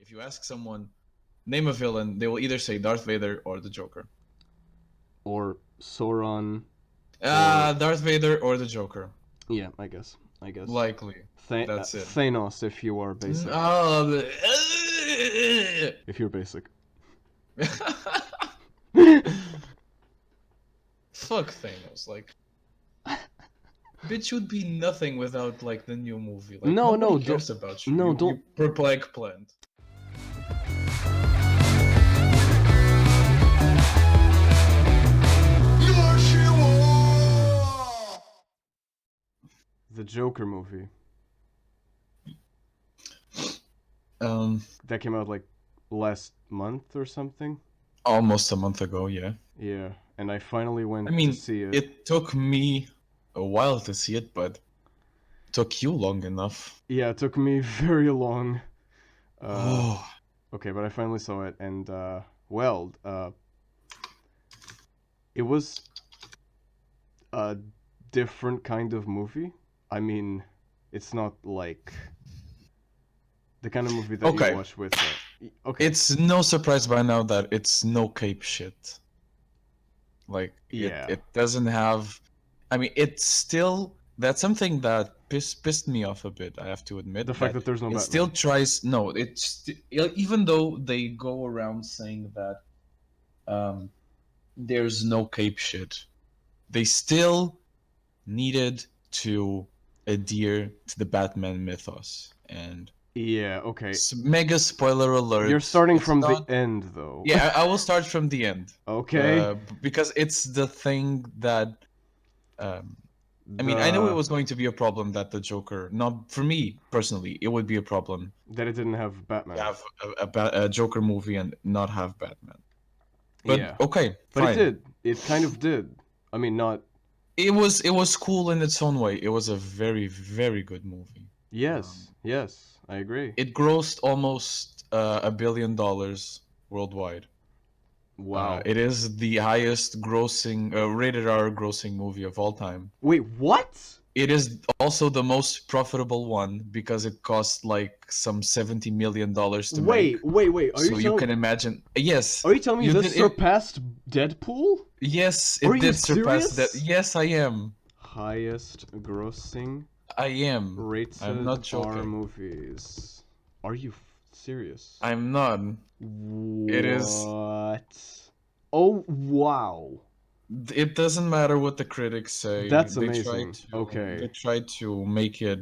If you ask someone, name a villain, they will either say Darth Vader or the Joker. Or Sauron. Darth Vader or the Joker. Yeah, I guess. Likely. That's it. Thanos, if you are basic. If you're basic. Fuck Thanos. Like, bitch would be nothing without like the new movie. Like, nobody cares about you. No, you purple eggplant. The Joker movie. That came out like last month or something. Almost a month ago, yeah. Yeah, and I finally went to see it. It took me a while to see it, but it took you long enough. Yeah, it took me very long. Okay, but I finally saw it, and it was a different kind of movie. I mean, it's not like the kind of movie that you watch with. Okay, it's no surprise by now that it's no cape shit. Like, it doesn't have. I mean, it's still. That's something that pissed me off a bit, I have to admit. The fact that there's no Batman. It still tries. No, it's even though they go around saying that there's no cape shit, they still needed to adhere to the Batman mythos. And yeah, okay. Mega spoiler alert. You're starting from the end, though. Yeah, I will start from the end. Okay. Because it's the thing that. I mean, I know it was going to be a problem that the Joker. Not for me personally, it would be a problem that it didn't have Batman. Have a Joker movie and not have Batman. But yeah. Okay, but fine. It did. It kind of did. I mean, not. It was cool in its own way. It was a very, very good movie. Yes, yes, I agree. It grossed almost $1 billion worldwide. Wow. It is the highest grossing, rated R grossing movie of all time. Wait, what? It is also the most profitable one because it cost like some $70 million to make. Wait. So you can imagine. Yes. Are you telling me this surpassed Deadpool? Yes, it did surpass that. Yes, I am. Highest grossing. I am. Rated I'm not joking. R movies. Are you serious? I'm not. What? It is. Oh wow. It doesn't matter what the critics say. That's amazing. They tried to make it.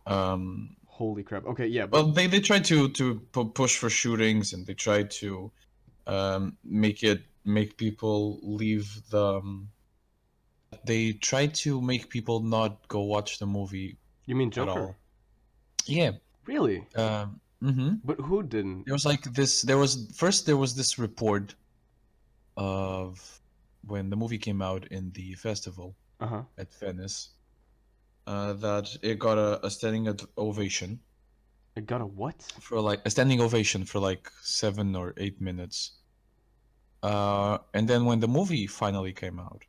Holy crap. Okay, yeah. Well, they tried to push for shootings, and they tried to make people leave the. They tried to make people not go watch the movie. You mean Joker? At all. Yeah. Really? Mm-hmm. But who didn't? There was like this. There was this report of when the movie came out in the festival at Venice, that it got a standing ovation. It got a what? For like a standing ovation for like 7 or 8 minutes. And then when the movie finally came out,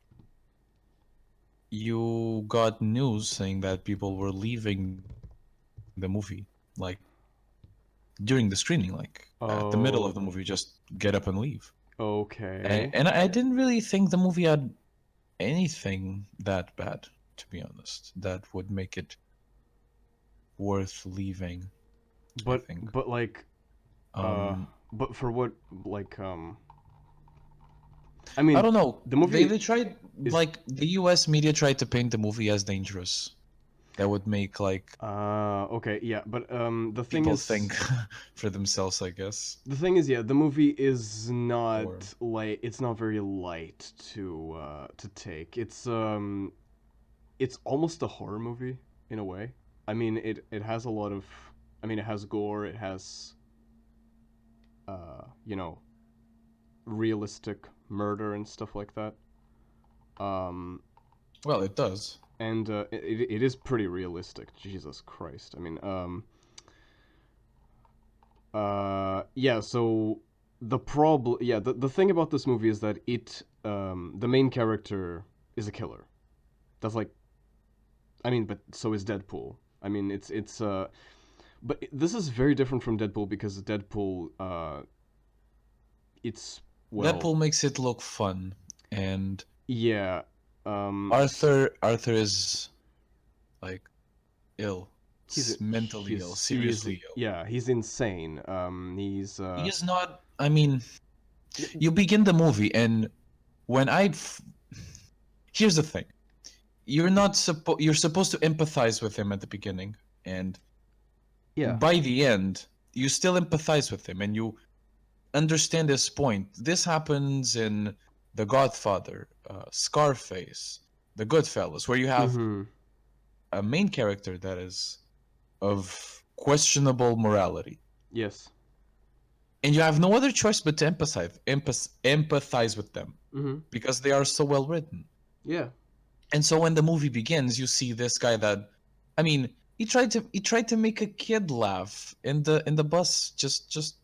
you got news saying that people were leaving the movie, like during the screening, like at the middle of the movie, just get up and leave. Okay. And I didn't really think the movie had anything that bad, to be honest, that would make it worth leaving. But like, but for what, like, I mean, I don't know. The movie they tried, like, the US media tried to paint the movie as dangerous. That would make like. Okay, yeah, but the thing people is, think for themselves, I guess. The thing is, yeah, the movie is not it's not very light to take. It's almost a horror movie in a way. I mean, it has a lot of, I mean, it has gore, it has you know, realistic murder and stuff like that. Well, it does. And it is pretty realistic. Jesus Christ. I mean, yeah, so the problem, yeah, the thing about this movie is that the main character is a killer. That's like, I mean, but so is Deadpool. I mean, it's But this is very different from Deadpool because Deadpool, it's well, Deadpool makes it look fun, and yeah. Arthur is like ill, mentally ill, He's seriously ill. yeah, he's insane. He's He is not. I mean, you begin the movie, and when here's the thing: you're supposed to empathize with him at the beginning, and yeah. by the end, you still empathize with him, and you understand his point. This happens in The Godfather, Scarface, The Goodfellas, where you have Mm-hmm. a main character that is of questionable morality, Yes. and you have no other choice but to empathize with them Mm-hmm. because they are so well written. Yeah. And so when the movie begins, you see this guy that, I mean, he tried to make a kid laugh in the bus just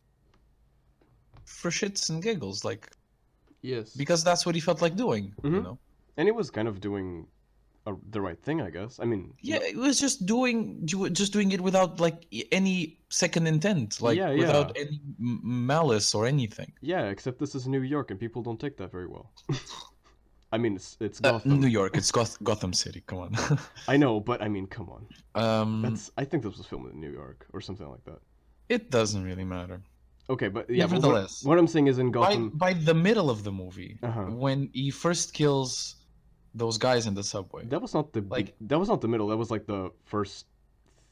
for shits and giggles, like, Yes. because that's what he felt like doing, Mm-hmm. And he was kind of doing the right thing, I guess. I mean, Yeah, it was just doing it without like any second intent, like yeah, yeah, without any malice or anything. yeah. Except this is New York, and people don't take that very well. I mean, it's New Gotham. York, it's Gotham City. Come on. I know, but I mean, come on. um, I think this was filmed in New York or something like that. it doesn't really matter. Okay, but yeah, but Nevertheless, what I'm saying is in by Gotham. by the middle of the movie, Uh-huh. when he first kills those guys in the subway, That was not like that was not the middle. That was like the first.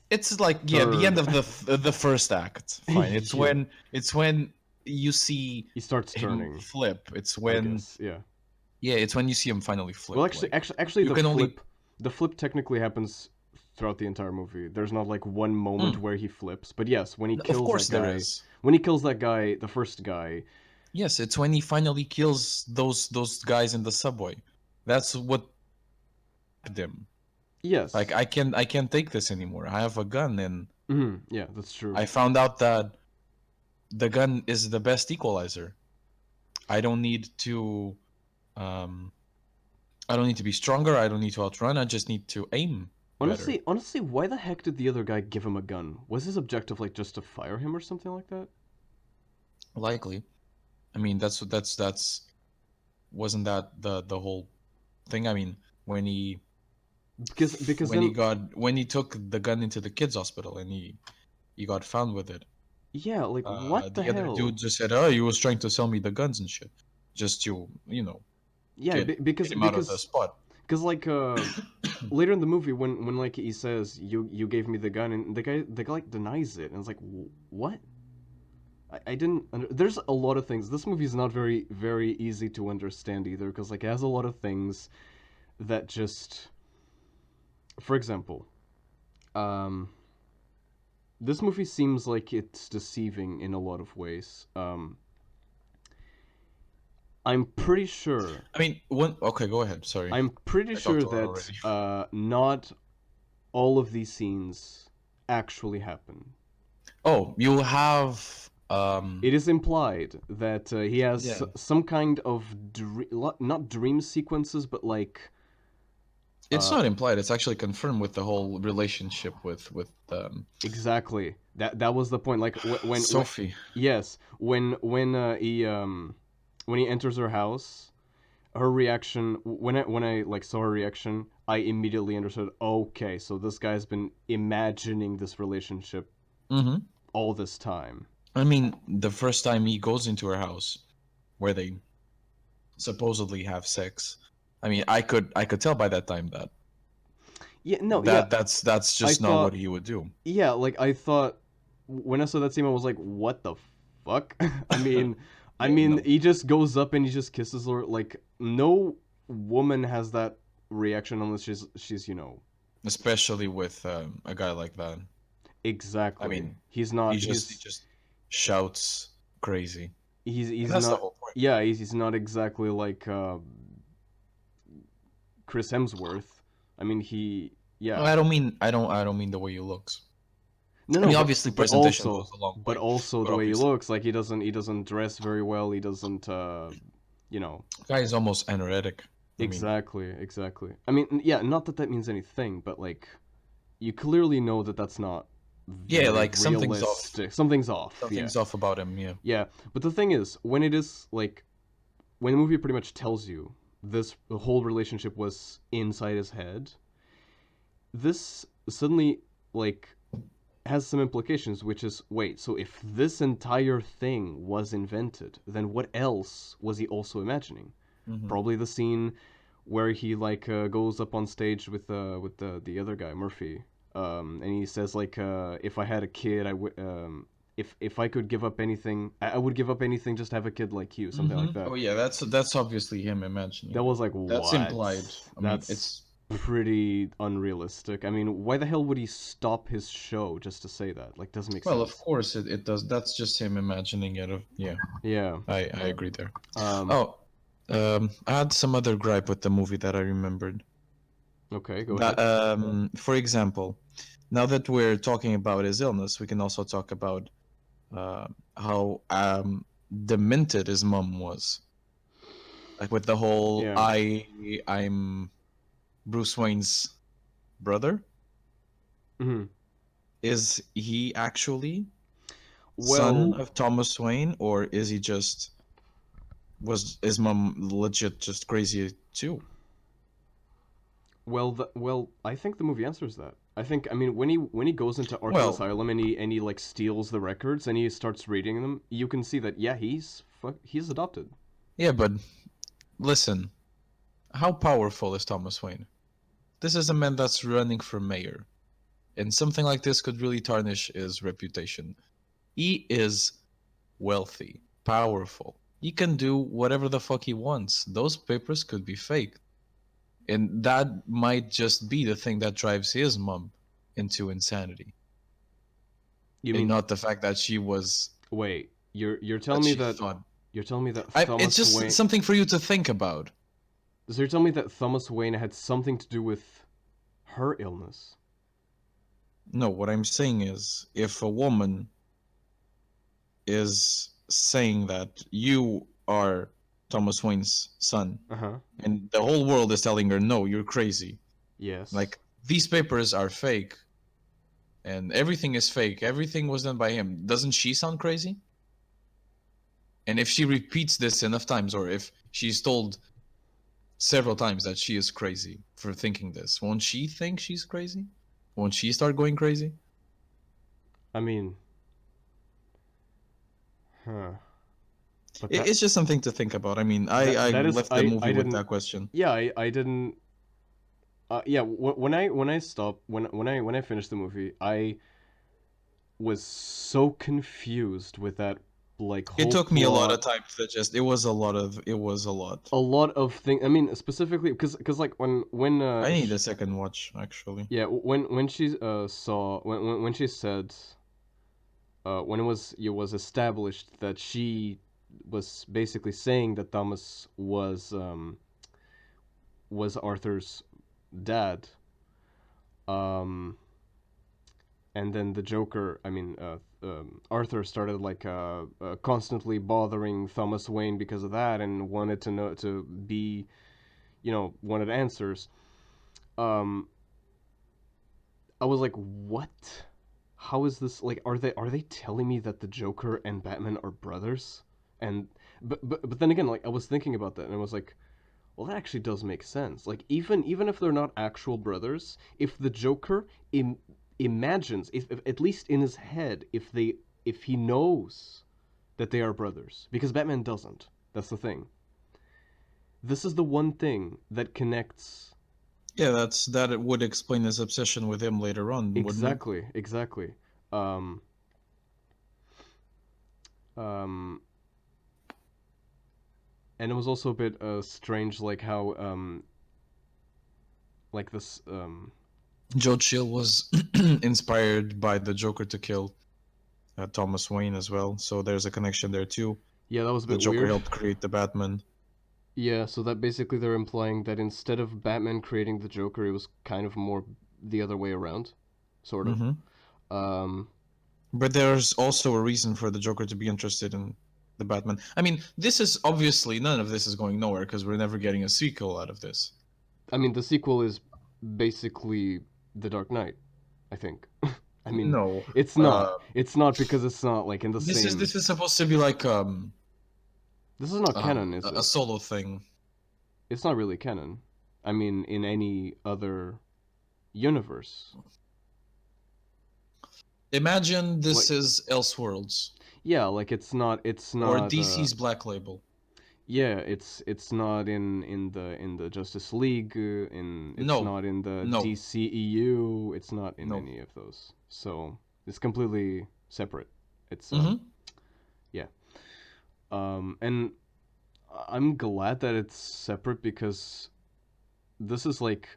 it's like, yeah, the end Third. of the first act. Fine. Yeah. It's when you see He starts him turning. flip. It's I when guess, yeah. Yeah, it's when you see him finally flip. Well, Like, actually, you the can only flip technically happens throughout the entire movie. There's not like one moment where he flips, but yes, when he Of kills course that guy, there is. when he kills that guy, the first guy, Yes, it's when he finally kills those guys in the subway. That's what happened him. yes, Like, I can't take this anymore. I have a gun, and yeah, that's true. I found out that the gun is the best equalizer. I don't need to um I don't need to be stronger. I don't need to outrun. I just need to aim better. Honestly, why the heck did the other guy give him a gun? Was his objective like just to fire him or something like that? Likely. I mean, that's wasn't that the whole thing? I mean, when he Because then when he took the gun into the kids hospital and he got found with it. yeah, like what the The other hell? dude just said, "Oh, he was trying to sell me the guns and shit, just to Yeah, get him out of the spot." because like later in the movie when like he says you gave me the gun and the guy like denies it and it's like what I didn't there's a lot of things. This movie is not very easy to understand either because like it has a lot of things that just for example this movie seems like it's deceiving in a lot of ways. I'm pretty sure. I mean, okay, go ahead. Sorry, I'm pretty I sure talked a lot that already. not all of these scenes actually happen. Oh, you have It is implied that he has yeah. some kind of not dream sequences, but like It's not implied. It's actually confirmed with the whole relationship with exactly that was the point. Like when Sophie. yes, when he enters her house, her reaction when I like saw her reaction, I immediately understood. Okay, so this guy's been imagining this relationship all this time. I mean, the first time he goes into her house, where they supposedly have sex. I mean, I could tell by that time that Yeah, no, yeah. that's just not what he would do. Yeah, like I thought when I saw that scene, I was like, "What the fuck?" I mean, No. he just goes up and he just kisses her. Like no woman has that reaction unless she's Especially with a guy like that. exactly. I mean, He's not. he just shouts crazy. He's That's the not. whole point. Yeah, he's not exactly like Chris Hemsworth. I mean, yeah. I don't mean the way he looks. No, I mean, but, obviously presentation goes a long but way. also But the way he obviously, looks, like he doesn't dress very well. He doesn't, you know. guy is almost anoretic. I mean, Exactly. I mean, yeah, not that that means anything, but like, you clearly know that that's not Yeah, very like something's off. realistic. Something's off. Something's Yeah. off about him. Yeah. Yeah, but the thing is, when it is like when the movie pretty much tells you the whole relationship was inside his head, this suddenly like has some implications, which is wait, so if this entire thing was invented, then what else was he also imagining? Mm-hmm. Probably the scene where he like goes up on stage with the other guy Murphy, and he says like if I had a kid, I would if I could give up anything, I would give up anything just to have a kid like you, something like that. Oh yeah, that's obviously him imagining That it. was like That's what? implied. I mean, That's it's pretty unrealistic. I mean, why the hell would he stop his show just to say that? Like, doesn't make well, sense. of course it does. That's just him imagining it. Yeah, Yeah. I agree there. Um. Oh, I had some other gripe with the movie that I remembered. Okay, go That, ahead. for example, now that we're talking about his illness, we can also talk about how demented his mom was. Like with the whole Yeah. I'm Bruce Wayne's brother. Hmm. Is he actually son Well, of Thomas Wayne, or is he just was his mom legit just crazy too? well, I think the movie answers that. I mean, when he goes into Arkham Well, Asylum and he like steals the records and he starts reading them, you can see that yeah, he's adopted. yeah, but listen, how powerful is Thomas Wayne? This is a man that's running for mayor, and something like this could really tarnish his reputation. He is wealthy, powerful. He can do whatever the fuck he wants. Those papers could be fake. And that might just be the thing that drives his mom into insanity. You And mean not the fact that she was wait? You're telling that me she that thought it's Thomas just Wayne. something for you to think about. So you're telling me that Thomas Wayne had something to do with her illness? No, what I'm saying is if a woman is saying that you are Thomas Wayne's son, Uh huh. and the whole world is telling her, no, you're crazy. Yes. Like, these papers are fake, and everything is fake. Everything was done by him. Doesn't she sound crazy? And if she repeats this enough times, or if she's told several times that she is crazy for thinking this, won't she think she's crazy? Won't she start going crazy? I mean, huh? But It's just something to think about. I mean, I that is left the movie I with didn't. that question. Yeah, I didn't. Yeah, when I stopped when I finished the movie, I was so confused with that like It whole took me a lot plot. of time to just. It was a lot. A lot of things. I mean, specifically because like I need a second watch actually. yeah, when she saw when she said when it was established that she was basically saying that Thomas was Arthur's dad, um, and then the Joker, I mean, Arthur started like constantly bothering Thomas Wayne because of that, and wanted to know to be, wanted answers. Um, I was like, what? How is this like? Are they telling me that the Joker and Batman are brothers? And but then again, like I was thinking about that, and I was like, well, that actually does make sense. Like even if they're not actual brothers, if the Joker imagines, if at least in his head, if he knows that they are brothers, because Batman doesn't. That's the thing. This is the one thing that connects. Yeah, that it would explain his obsession with him later on, wouldn't it? Exactly. Um, um, and it was also a bit strange, like how like this Joe Chill was inspired by the Joker to kill Thomas Wayne as well, so there's a connection there too. yeah, that was a The bit Joker weird. helped create the Batman. Yeah, so that basically they're implying that instead of Batman creating the Joker, it was kind of more the other way around, sort of. Hmm. Um, But there's also a reason for the Joker to be interested in the Batman. I mean, this is obviously none of this is going nowhere because we're never getting a sequel out of this. I mean, the sequel is basically The Dark Knight, I think. I mean, No. it's not. It's not because it's not like in the This is same. this is supposed to be like This is not canon, is a it? solo thing. It's not really canon. I mean, in any other universe, Imagine this like is Elseworlds yeah, like it's not. It's or not. DC's Black Label. Yeah, it's not in the Justice League. It's No, not in the no. DCEU. It's not in No. any of those. So it's completely separate. It's Mm-hmm. yeah. And I'm glad that it's separate because this is like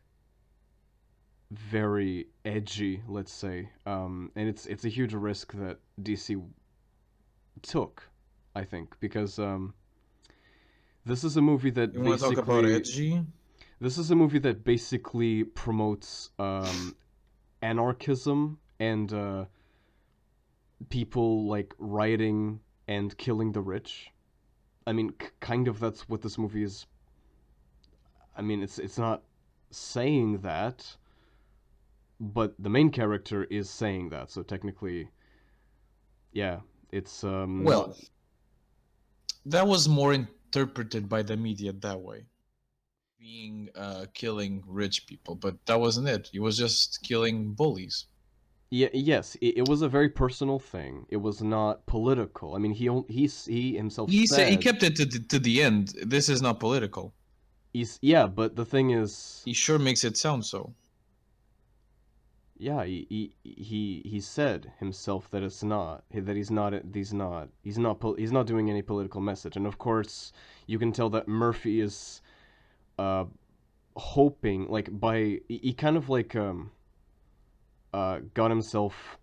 very edgy, let's say. And it's a huge risk that DC took, I think, because this is a movie that You want to talk about basically edgy? this is a movie that basically promotes anarchism and people like rioting and killing the rich. I mean, kind of that's what this movie is. I mean, it's not saying that, but the main character is saying that. So technically, yeah, it's not. Well, that was more interpreted by the media that way, being killing rich people, but that wasn't it. He was just killing bullies. Yeah, yes, it was a very personal thing. It was not political. I mean, he himself He said he said kept it to the end. This is not political. he's yeah, but the thing is, He sure makes it sound so. yeah, he said himself that it's not that he's not doing any political message, and of course you can tell that Murphy is uh hoping like by he kind of like got himself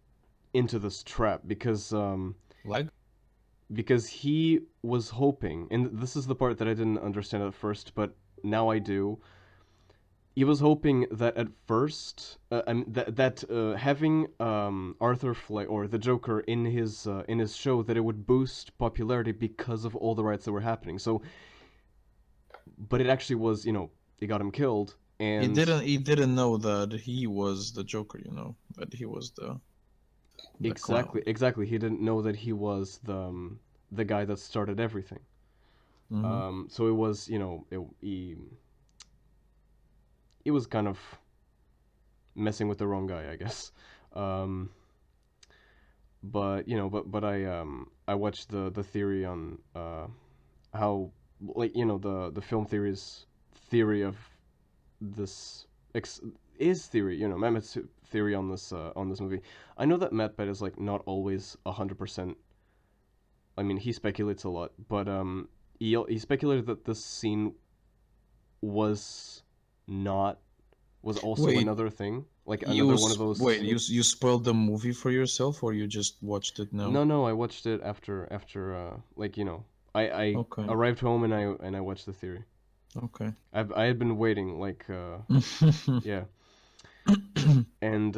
into this trap Like, because he was hoping, and this is the part that I didn't understand at first, but now I do. He was hoping that at first, having Arthur Fleck or the Joker in his show, that it would boost popularity because of all the riots that were happening. So, but it actually was, it got him killed, and he didn't know that he was the Joker. You know that he was the clown. exactly, he didn't know that he was the guy that started everything. Mm-hmm. So it was, he was kind of messing with the wrong guy, I guess. Um, but I watched the theory on how like the film theory of this is theory, Mehmet's theory on this movie. I know that Mehmet is like not always 100%. I mean, he speculates a lot, but he speculated that this scene was not was also Wait, another thing, like another one of those. you spoiled the movie for yourself, or you just watched it now? No, I watched it after like I Okay, arrived home and I watched the theory. okay. I had been waiting like yeah, and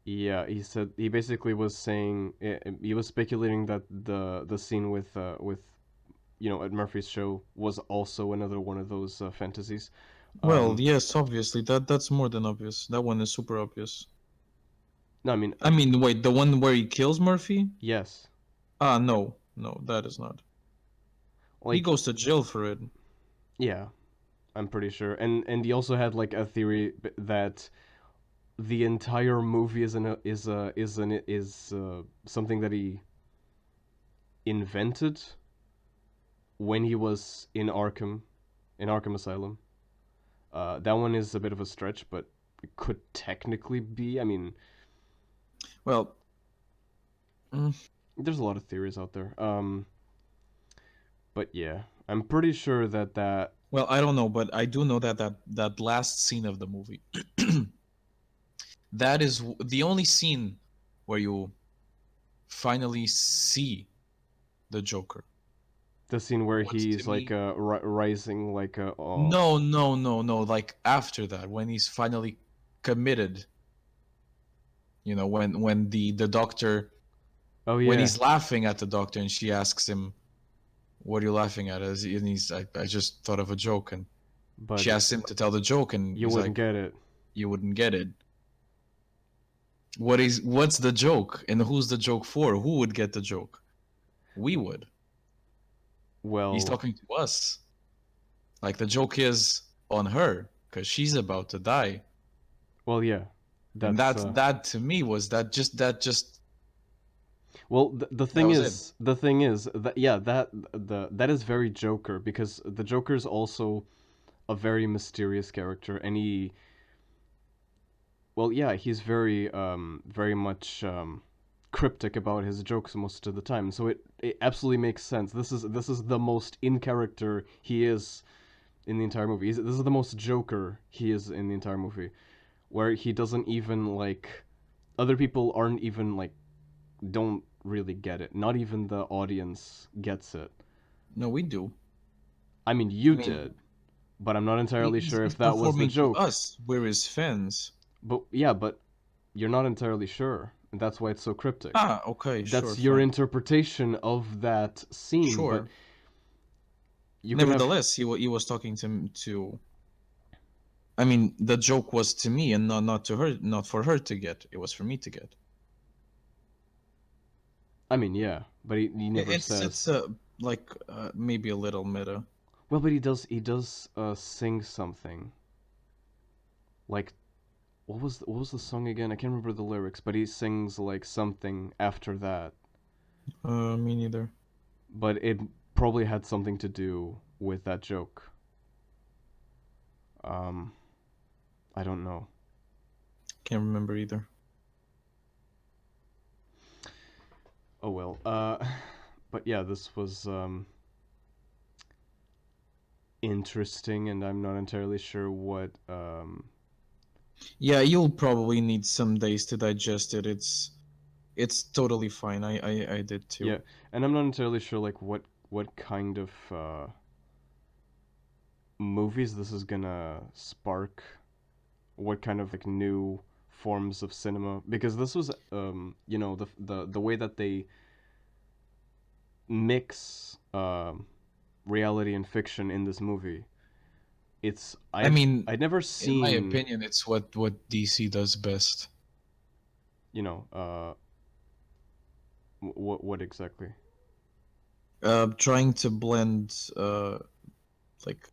yeah, he basically was saying he was speculating that the scene with at Murphy's show was also another one of those fantasies. Well, Um, yes, obviously that's more than obvious. That one is super obvious. no, I mean I mean, wait, the one where he kills Murphy? yes, Ah, no, no, that is not. He like goes to jail for it. yeah, I'm pretty sure, and he also had like a theory that the entire movie is something that he invented when he was in Arkham Asylum. That one is a bit of a stretch, but it could technically be. I mean, Well, mm, there's a lot of theories out there. But yeah, I'm pretty sure that well, I don't know, but I do know that last scene of the movie, that is the only scene where you finally see the Joker. the scene where What's to he's like me? rising like No, no, no, no. Like after that, when he's finally committed, when the doctor, oh when yeah, he's laughing at the doctor, and she asks him, "What are you laughing at?" And he's like, "I just thought of a joke," and but she asks him to tell the joke, and you he's wouldn't like, get it. "You wouldn't get it." What's the joke, and who's the joke for? Who would get the joke? We would. He's Well, talking to us. Like the joke is on her because she's about to die, well, yeah, and that's that to me was that just well. that was it. The thing is that yeah, that is very Joker because the Joker is also a very mysterious character, and well, yeah, he's very much cryptic about his jokes most of the time. So it absolutely makes sense. This is the most in character he is in the entire movie. This is the most Joker he is in the entire movie, where he doesn't even like other people aren't even like don't really get it. Not even the audience gets it. No, we do. I mean, I you mean, did, but I'm not entirely sure he's if that was the performing to joke. us. We're his fans. But yeah, but you're not entirely sure, and that's why it's so cryptic. Ah, okay, sure, That's your fine, interpretation of that scene, but sure. you could have Nevertheless, he was talking to. I mean, the joke was to me and not to her, not for her to get. It was for me to get. I mean, yeah, but he never It's says. like maybe a little meta. Well, but he does sing something. Like what was the song again? I can't remember the lyrics, but he sings like something after that. Me neither. But it probably had something to do with that joke. Um, I don't know. Can't remember either. Oh well. But yeah, this was interesting, and I'm not entirely sure what Yeah, you'll probably need some days to digest it. It's totally fine. I did too. yeah, and I'm not entirely sure like what kind of movies this is gonna spark, what kind of like new forms of cinema, because this was the way that they mix reality and fiction in this movie. It's I I've mean, I'd never in my seen, opinion, it's what DC does best. you know, what exactly? Trying to blend like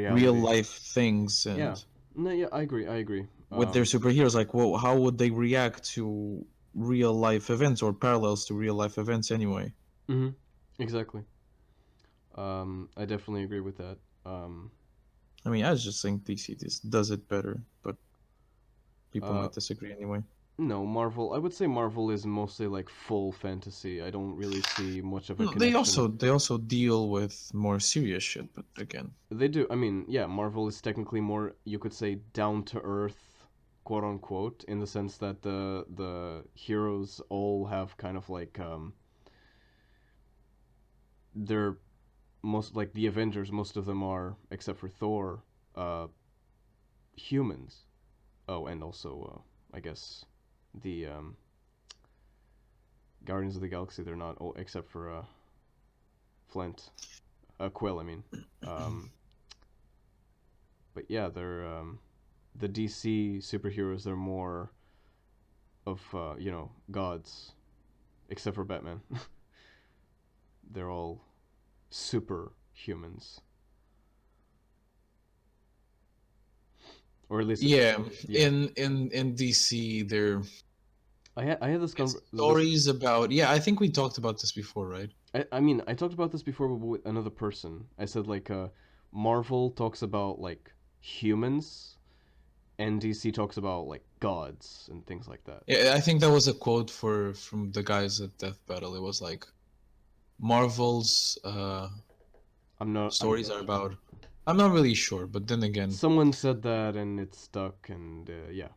real Reality. life things Yeah. and No, yeah, I agree. with their superheroes. Like, well, how would they react to real life events or parallels to real life events anyway? Mm-hmm. Exactly. I definitely agree with that. I mean, I just think DC does it better, but people Uh, might disagree anyway. no, Marvel. I would say Marvel is mostly like full fantasy. I don't really see much of a No, connection. they also deal with more serious shit, but again, They do. I mean, yeah, Marvel is technically more, you could say, down to earth, quote unquote, in the sense that the heroes all have kind of like they're most like the Avengers. Most of them are, except for Thor, uh, humans. Oh, and also I guess the Guardians of the Galaxy. They're not, oh, except for Flint, Quill. I mean, um, but yeah, they're the DC superheroes. They're more of gods, except for Batman. They're all super humans, or at least yeah, yeah. in DC, there I had this it's this. stories about. Yeah, I think we talked about this before, right? I mean, I talked about this before with another person. I said like Marvel talks about like humans, and DC talks about like gods and things like that. Yeah, I think that was a quote from the guys at Death Battle. It was like Marvel's I'm not. stories are about. I'm not really sure, but then again, Someone said that and it stuck, and yeah.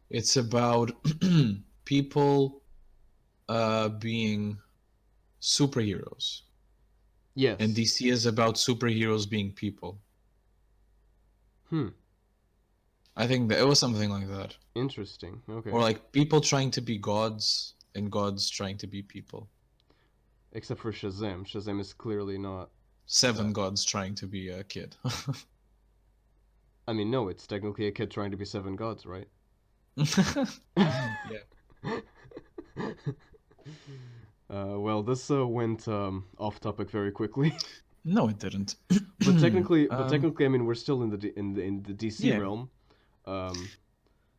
it's about people being superheroes, and Yes. DC is about superheroes being people. Hmm. I think that it was something like that, Interesting. or Okay. like people trying to be gods and gods trying to be people. Except for Shazam. Shazam is clearly not Seven that. gods trying to be a kid. I mean, no, it's technically a kid trying to be seven gods, right? Yeah. Well, this went off topic very quickly. No, it didn't. But technically, I mean, we're still in the DC Yeah. realm. Um,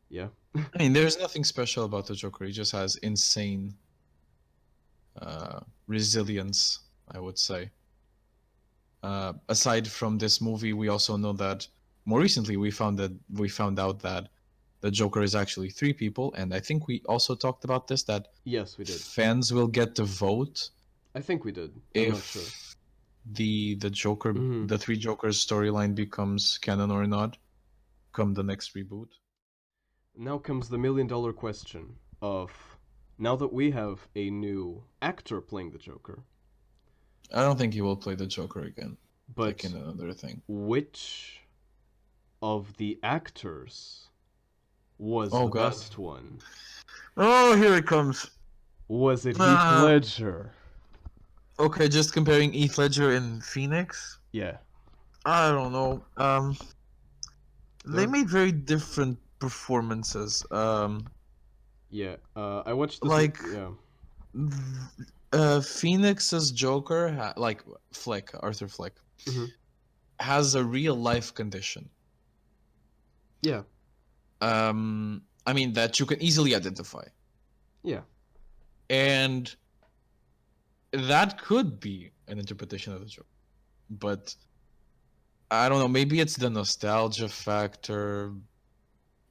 yeah. I mean, there's nothing special about the Joker. He just has insane resilience, I would say. Aside from this movie, we also know that more recently we found out that the Joker is actually three people, and I think we also talked about this, that Yes, we did. fans will get to vote I think we did. I'm if not sure. the Joker, Mhm. the three Jokers storyline becomes canon or not, come the next reboot. Now comes the million-dollar question of, now that we have a new actor playing the Joker, I don't think he will play the Joker again, like but in another thing. which of the actors was Oh the God! best one? Oh, here it comes. Was it Heath Ah. Ledger? Okay, just comparing Heath Ledger and Phoenix. Yeah. I don't know. They They're made very different performances. Yeah. I watched this. Like Yeah. Phoenix's Joker, like Fleck, Arthur Fleck, Hmm. has a real life condition. Yeah. I mean that you can easily identify, Yeah. and that could be an interpretation of the Joker, but I don't know. Maybe it's the nostalgia factor.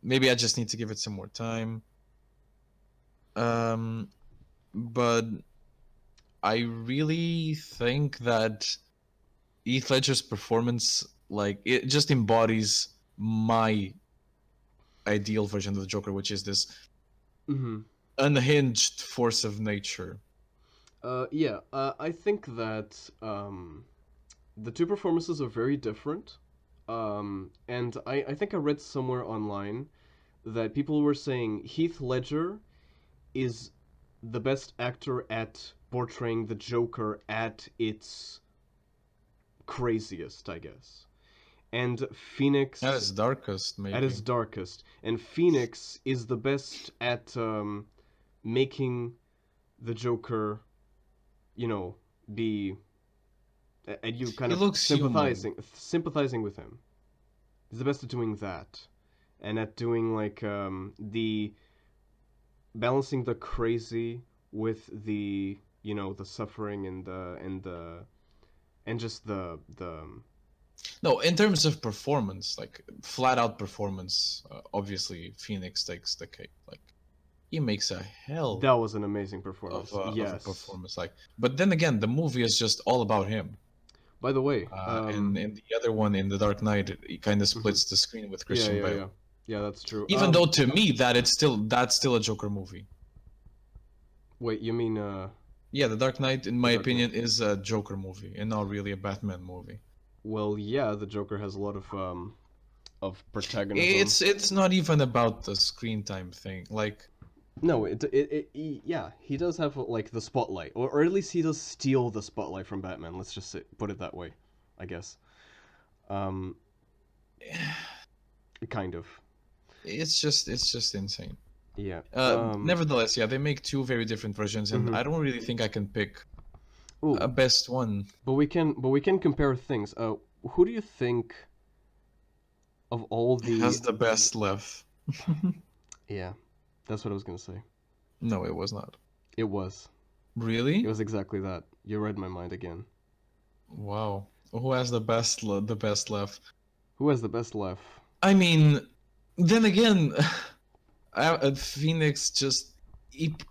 Maybe I just need to give it some more time. But I really think that Heath Ledger's performance, like, it just embodies my ideal version of the Joker, which is this Hmm. unhinged force of nature. Yeah. I think that the two performances are very different. And I think I read somewhere online that people were saying Heath Ledger is the best actor at portraying the Joker at its craziest, I guess. And At Phoenix its darkest, at his maybe. darkest. And Phoenix is the best at making the Joker, you know, be and you kind He of looks human. sympathizing with him. He's the best at doing that, and at doing like the balancing the crazy with the the suffering and just the No, in terms of performance, like flat out performance, obviously Phoenix takes the cake. Like, he makes a hell that was an amazing performance. of a Yes. performance. Like, but then again, the movie is just all about him. By the way, And in the other one, in The Dark Knight, it kind of mhm. splits the screen with Yeah, Christian yeah, Bale. yeah, yeah. That's true. Even though to me that's still a Joker movie. Wait, you mean Yeah, The Dark Knight, in the my Dark Knight? opinion, is a Joker movie and not really a Batman movie. Well, yeah, the Joker has a lot of protagonism. It's not even about the screen time thing. Like, No, yeah, he does have like the spotlight, or at least he does steal the spotlight from Batman. Let's just put it that way, I guess. Um, kind of. it's just insane. Yeah. Nevertheless, yeah, they make two very different versions, and Mhm. I don't really think I can pick a Ooh, best one. but we can compare things. Who do you think of all the? Has the best left. Yeah, that's what I was gonna say. No, it was not. It was. It Really? was exactly that. You read my mind again. Wow. Who has the best the best left? Who has the best left? I mean, then again, Phoenix just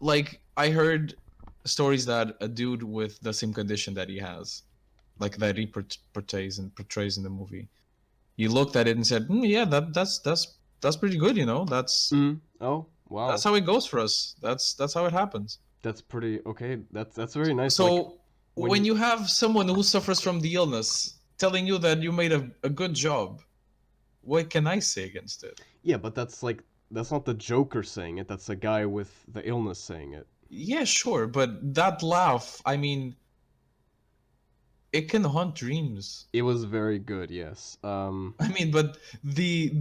like I heard stories that a dude with the same condition that he has, like that he portrays in the movie, he looked at it and said, "Yeah, that's pretty good, you know. Mm. Oh, That's wow. how it goes for us. That's how it happens." That's pretty okay. That's very nice. Like So when when you you have someone who suffers from the illness telling you that you made a good job, what can I say against it? Yeah, but that's not the Joker saying it. That's a guy with the illness saying it. Yeah, sure, but that laugh, I mean, it can haunt dreams. It was very good, yes. I mean, but the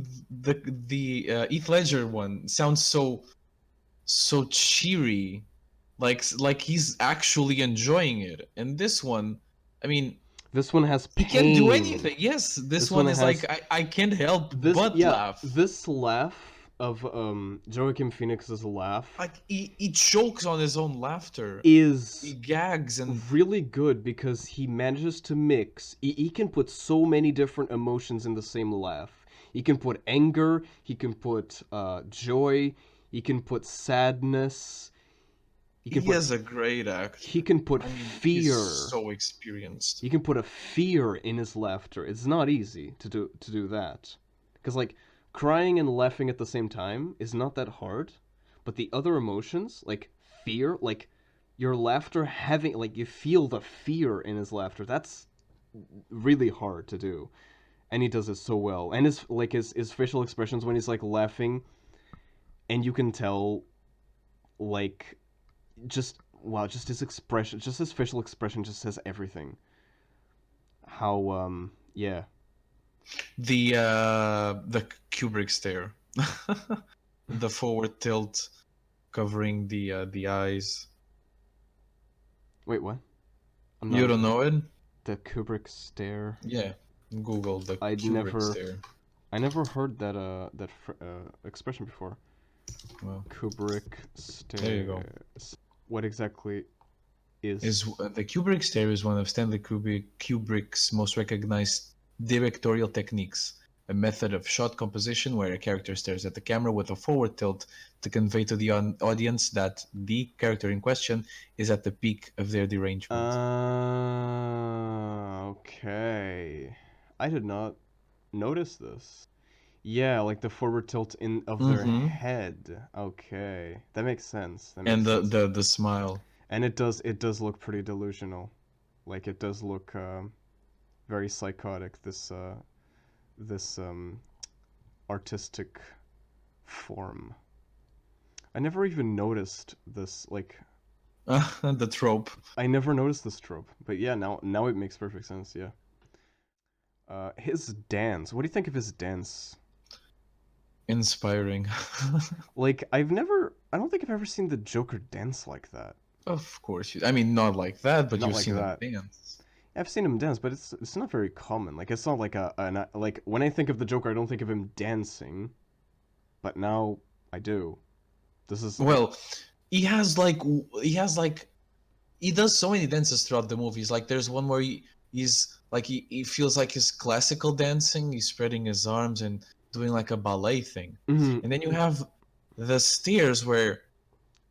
Heath Ledger one sounds so cheery, like he's actually enjoying it. And this one, I mean, this one has he can't do pain. anything. Yes, this This one one is like has I can't help this but yeah, laugh. this laugh of Joaquin Phoenix's laugh Like he chokes on his own laughter. He is gags and really good because he manages to mix. He can put so many different emotions in the same laugh. He can put anger, he can put joy, he can put sadness. he has a great act. He can put I mean, he's fear. so experienced. He can put a fear in his laughter. It's not easy to do that. Cuz like crying and laughing at the same time is not that hard, but the other emotions, like fear, like your laughter having like you feel the fear in his laughter. That's really hard to do. And he does it so well. And his facial expressions when he's like laughing and you can tell like just wow, just his expression, just his facial expression just says everything. How yeah. The Kubrick stare, the forward tilt covering the eyes. Wait, what? You don't know it? The Kubrick stare. Yeah, Google the I'd Kubrick stare. I never heard that expression before. Well, Kubrick stare. there you go. What exactly is The Kubrick stare is one of Stanley Kubrick's most recognized directorial techniques, a method of shot composition where a character stares at the camera with a forward tilt to convey to the audience that the character in question is at the peak of their derangement. Okay. I did not notice this. Yeah, like the forward tilt in of their Mm-hmm. head. Okay, that makes sense. And the smile. And it does look pretty delusional. Like it does look very psychotic. This artistic form. I never even noticed this. Like the trope. I never noticed this trope. But yeah, now it makes perfect sense. Yeah. His dance. What do you think of his dance? Inspiring. Like I don't think I've ever seen the Joker dance like that. Of course. I mean, not like that, but Not you've like seen that. him dance. I've seen him dance, but it's not very common. Like it's not like like when I think of the Joker, I don't think of him dancing, but now I do. This is Well, he has like he does so many dances throughout the movies. Like there's one where he's like he feels like his classical dancing. He's spreading his arms and doing like a ballet thing. Mhm. And then you have the stairs where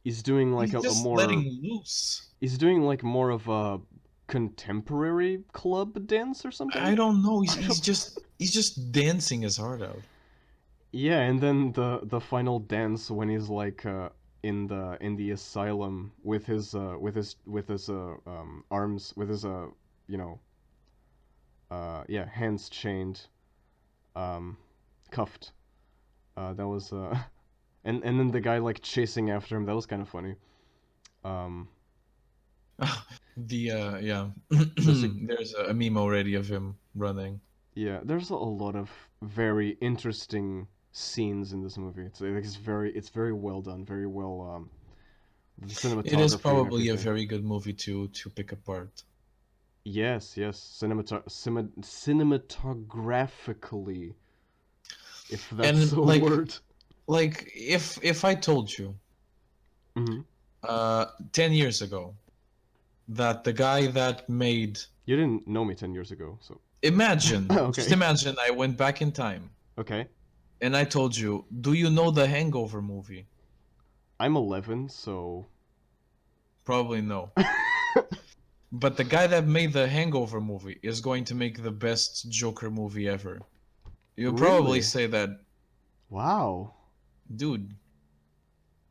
He's doing like he's a just more letting loose. he's doing like more of a contemporary club dance or something. I don't know. He's just dancing his heart out. Yeah, and then the final dance when he's like in the asylum with his arms with his you know yeah, hands chained, cuffed. That was and then the guy like chasing after him. That was kind of funny. Um, Yeah. there's a, There's a meme already of him running. yeah, there's a lot of very interesting scenes in this movie. It's very well done, very well the cinematography It is and probably a everything. very good movie to pick apart. Yes, cinematographically, if that's And a word. like if I told you Hmm. 10 years ago that the guy that made You didn't know me 10 years ago, so just okay. imagine I went back in time Okay. and I told you, do you know the Hangover movie? I'm 11, so Probably no. But the guy that made the Hangover movie is going to make the best Joker movie ever. You'll probably really? say that, Wow. dude,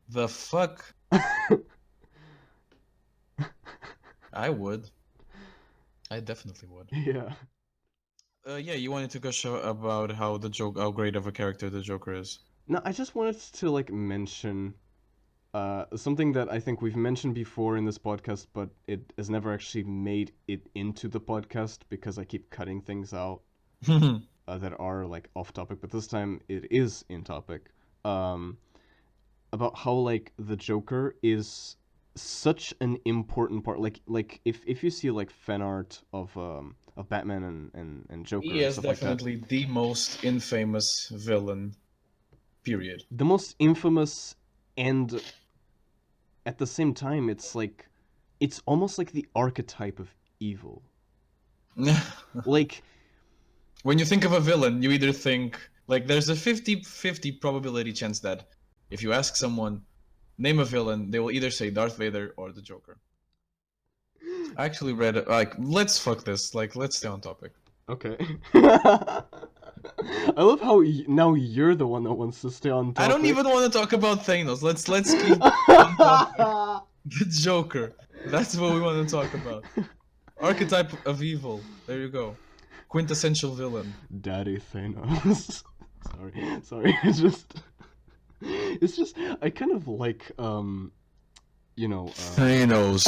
the fuck? I would. I definitely would. Yeah. Yeah, you wanted to gush about how great of a character the Joker is. No, I just wanted to like mention something that I think we've mentioned before in this podcast, but it has never actually made it into the podcast because I keep cutting things out that are like off topic. But this time it is in topic. About how like the Joker is such an important part. Like if you see like fan art of Batman and Joker He and is stuff like that, definitely the most infamous villain. Period. the most infamous, and at the same time, it's almost like the archetype of evil. Like, when you think of a villain, you either think like there's a 50-50 probability chance that if you ask someone name a villain, they will either say Darth Vader or the Joker. I actually read it. Like, let's fuck this. Like, let's stay on topic. okay. I love how now you're the one that wants to stay on topic. I don't even want to talk about Thanos. Let's keep on topic. The Joker. That's what we want to talk about. Archetype of evil. There you go. Quintessential villain. Daddy Thanos. Sorry. It's just I kind of like Thanos.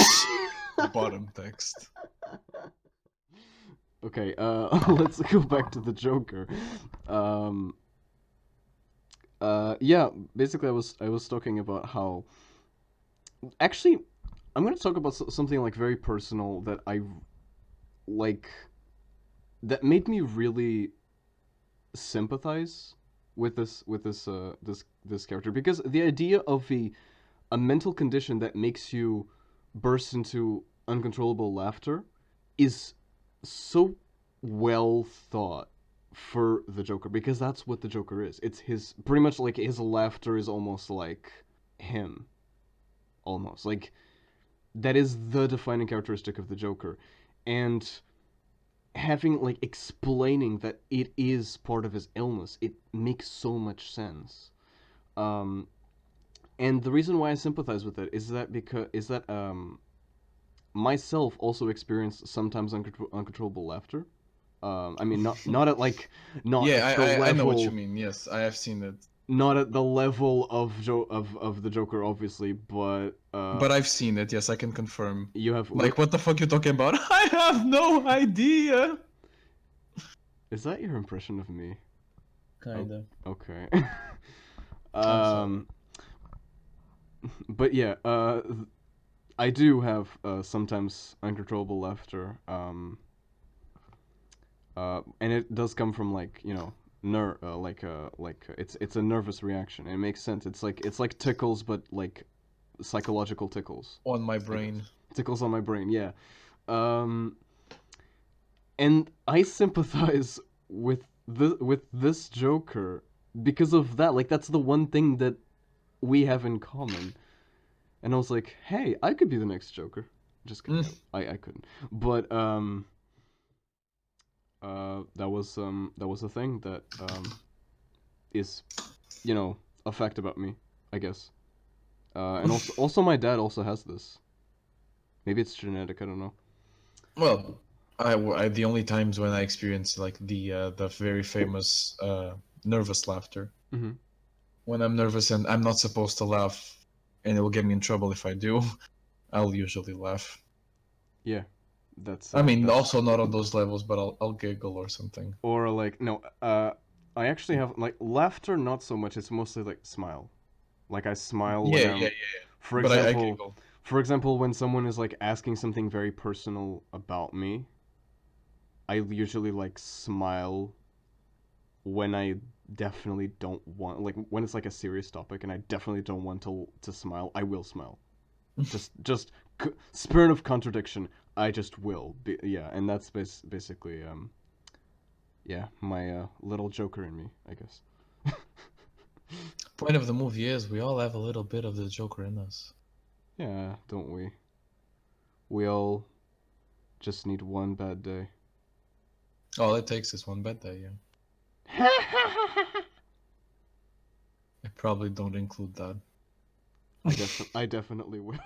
Bottom text. Okay, let's go back to the Joker. Yeah, basically I was talking about how actually I'm going to talk about something like very personal that I like that made me really sympathize with this character, because the idea of a mental condition that makes you burst into uncontrollable laughter is so well thought for the Joker, because that's what the Joker is. It's his pretty much like his laughter is almost like him. Almost like that is the defining characteristic of the Joker. And having like explaining that it is part of his illness, it makes so much sense. And the reason why I sympathize with it is that myself also experience sometimes uncontrollable laughter. I mean, not at like not Yeah, at the level. I know what you mean. Yes, I have seen it. Not at the level of of the Joker, obviously, but But I've seen it. Yes, I can confirm. you have Like, what the fuck you talking about? I have no idea. Is that your impression of me? Kinda. Oh, okay. sorry. But yeah, I do have sometimes uncontrollable laughter. And it does come from like it's a nervous reaction. It makes sense. It's like tickles, but like psychological tickles. On my brain. Tickles on my brain. Yeah. And I sympathize with this Joker because of that. Like that's the one thing that we have in common. And I was like, hey, I could be the next Joker. Just kidding. I couldn't. But that was a thing that is, a fact about me, I guess. And also my dad also has this. Maybe it's genetic. I don't know. Well, I the only times when I experience like the very famous nervous laughter. Mm-hmm. When I'm nervous and I'm not supposed to laugh, and it will get me in trouble if I do, I'll usually laugh. Yeah, that's. I mean, also not on those levels, but I'll giggle or something. Or like no, I actually have like laughter. Not so much. It's mostly like smile. Like I smile when I'm. Yeah. For But example, I giggle. For example, when someone is like asking something very personal about me, I usually like smile when I definitely don't want, like when it's like a serious topic and I definitely don't want to smile, I will smile. just spirit of contradiction, I just will. Yeah, and that's basically yeah, my little Joker in me, I guess. Point of the movie is we all have a little bit of the Joker in us. Yeah, don't we? We all just need one bad day. All it takes is one bad day, yeah. I probably don't include that. I definitely will.